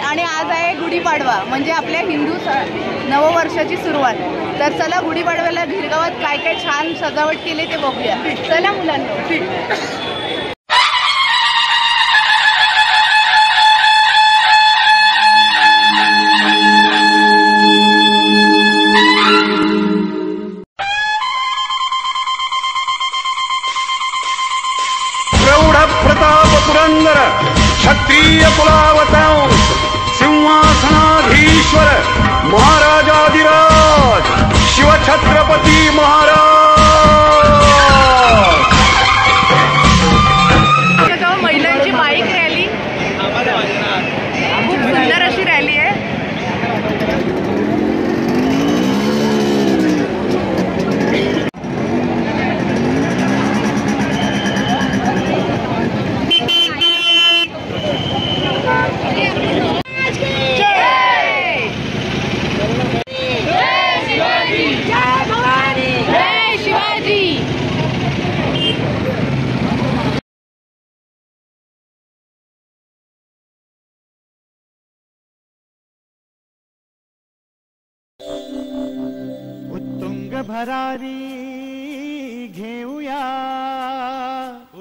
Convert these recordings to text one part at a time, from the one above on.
आणि आज आहे गुढीपाडवा, म्हणजे आपल्या हिंदू नववर्षाची सुरुवात. तर चला गुढीपाडव्याला गिरगावात काय काय छान सजावट केली ते बघूया. चला मुलांनो. प्रताप पुरंदर क्षत्रिय कुलावतांश सिंहासनाधीश्वर महाराजाधिराज शिवछत्रपती महाराज. महिलांची बाईक रॅली, खूप सुंदर अशी रॅली आहे. उत्तुंग भरारी घेऊया,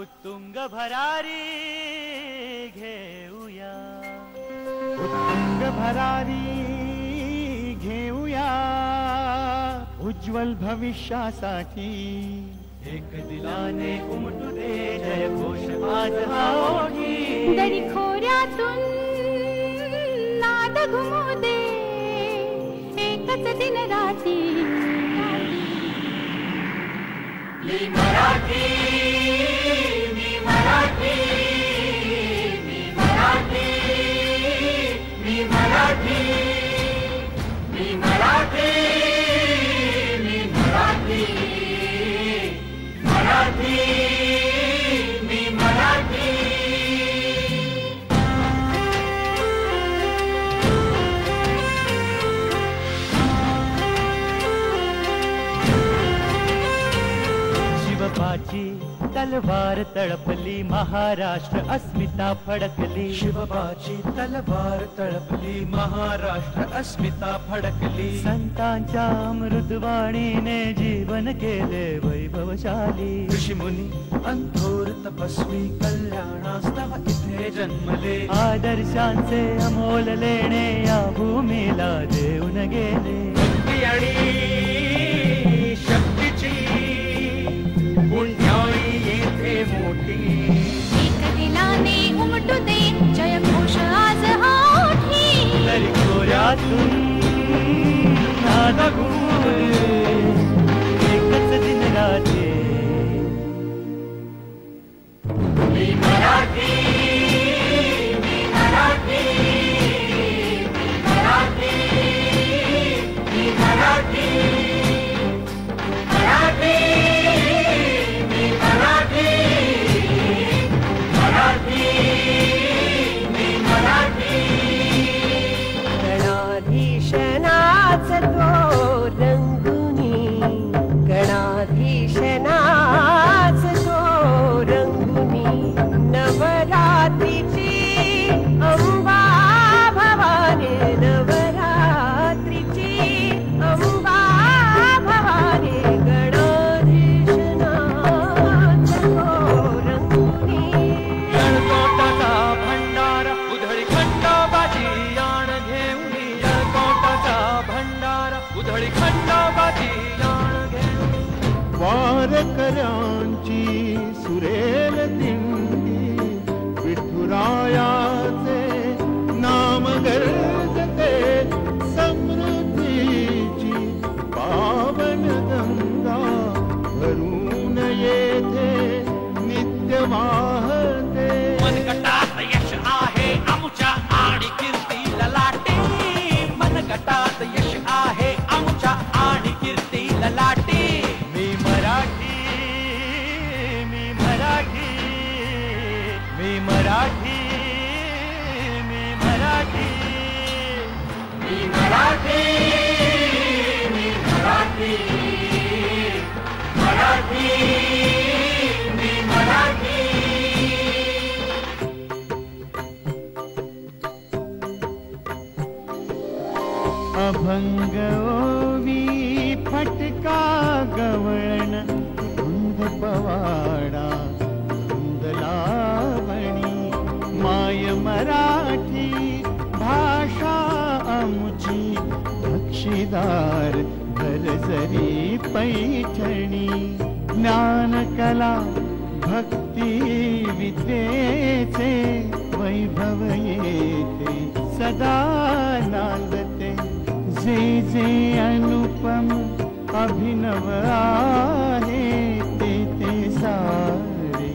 उत्तुंग भरारी घेऊया, उत्तुंग भरारी घेऊया, उज्ज्वल भविष्यासाठी एक दिलाने उमटू दे जय घोष आज हा ओठी. दरी खोऱ्यातून नाद घुमू दे एकच दिन राती. मी मराठी, मी मराठी, मी मराठी, मी मराठी, मी मराठी, मी मराठी, मराठी, मी मराठी. शिवबाची तलवार तळपली, महाराष्ट्र अस्मिता फडकली. शिवबाची तलवार तळपली, महाराष्ट्र अस्मिता फडकली. संतांच्या अमृतवाणीने जीवन केले वैभवशाली. ऋषीमुनी अंथोर तपस्वी कल्याणास्तव इथे जन्मले. आदर्शांचे अमोल लेणे या भूमीला देऊन गेले. आणि शक्तीची पुण्याई येथे मोठी. एक दिलाने उमटू दे जय घोष आज हा ओठी. तरी खोऱ्यातून नाद घुमू दे एकच दिन रात्री. मी मराठी, मी मराठी, मी मराठी, मी मराठी, मराठी, मी मराठी, मराठी, मी मराठी. गणाधीशनाच तो रंग अभंग ओवी फटका गवळण धुंद पवाडा धुंद लावणी माय मराठी भाषा आमची बक्षीदार भरजरी पैठणी ज्ञान कला भक्ती विद्येचे वैभव येते सदा नांदते जे जे अनुपम अभिनव आहे ते ते सारे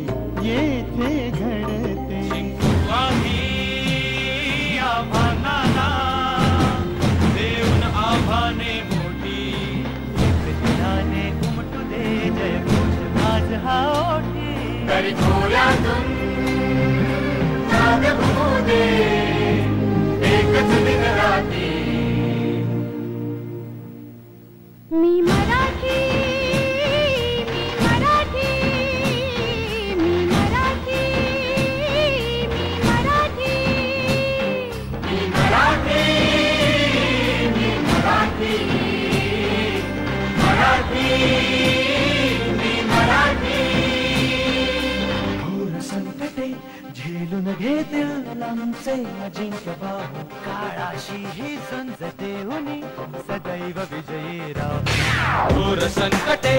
येथे घडते आव्हानाला देऊन आव्हाने मोठी दिलाने उमटू दे जय घोष आज हा ओठी तरी थोड्यातून नाद घुमू दे एकच दिन रात्री मी मराठी मी मराठी मी मराठी मी मराठी मी मराठी मी मराठी मराठी मी मराठी घोर संकटे झेलून घेतील लांबचे अजिंक्य बाहू काळाशी ही संज देऊनी सदैव विजयी राहू घोर संकटे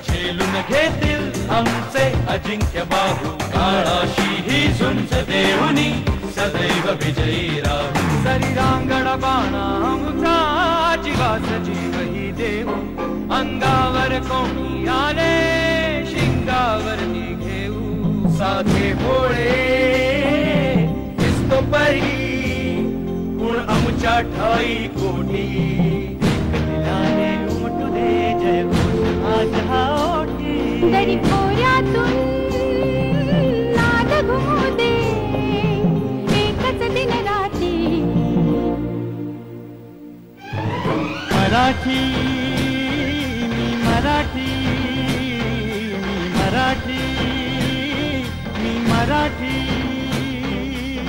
झेलून घेतील आमचे अजिंक्य बाहू काळाशी ही झुंज देऊनी सदैव विजयी राहू सरी रांगण बाणा आमचा जीवास जीव ही देऊ अंगावर कोणी आले शिंगावर घेऊ साधे भोळे दिसतो परी गुण आमच्या ठाई कोटी दिलाने उमटू दे जय घोष आज हा ओठी दरी खोऱ्यातून नाद घुमू दे एकच दिन रात्री मराठी मी मराठी मी मराठी मी मराठी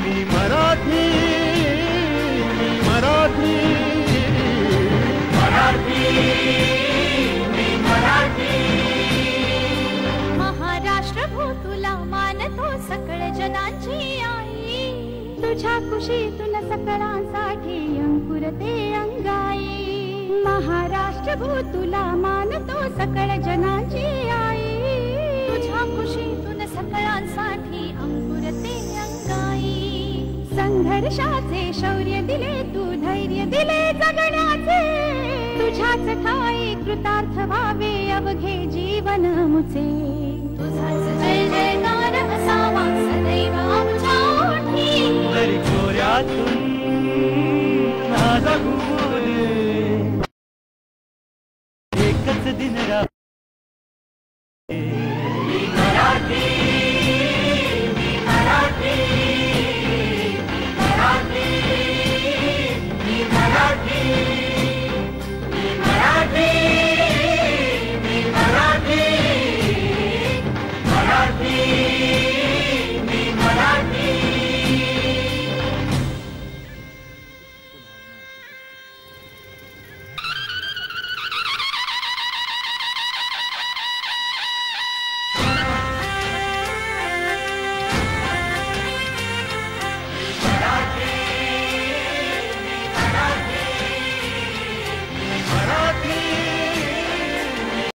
मी मराठी मी मराठी मराठी मी मराठी महाराष्ट्र भू तुला मानतो सकळ जनाची आई तुझ्या कुशीतून सकळांसाठी अंकुरते अंगाई महाराष्ट्र भू तुला मानतो सकळ जनाची आई तुझ्या कुशीतून सकळांसाठी अंकुरते अंगाई संघर्षाचे शौर्य दिले तू धैर्य दिले जगण्याचे तुझ्याच ठाई कृतार्थ व्हावे अवघे जीवन मुचे तुझाच जय जयकार असावा सदैव आमच्या ओठी तरी चोऱ्यातून